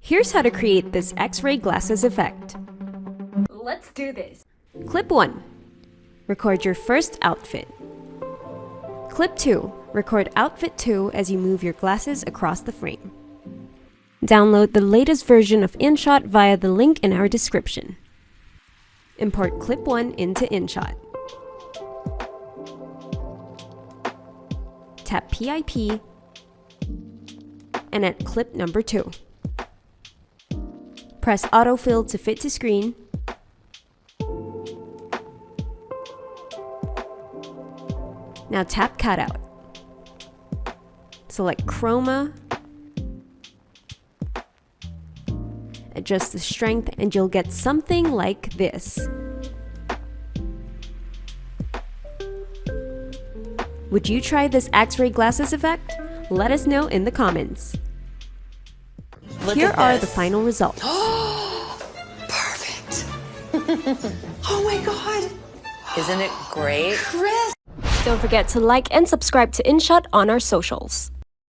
Here's how to create this X-ray glasses effect. Let's do this. Clip 1. Record your first outfit. Clip 2. Record outfit 2 as you move your glasses across the frame. Download the latest version of InShot via the link in our description. Import clip 1 into InShot. Tap PIP and add clip number 2. Press autofill to fit to screen. Now tap cutout. Select chroma. Adjust the strength and you'll get something like this. Would you try this X-ray glasses effect? Let us know in the comments. Here are the final results. Perfect. Oh my God. Isn't it great? Chris. Don't forget to like and subscribe to InShot on our socials.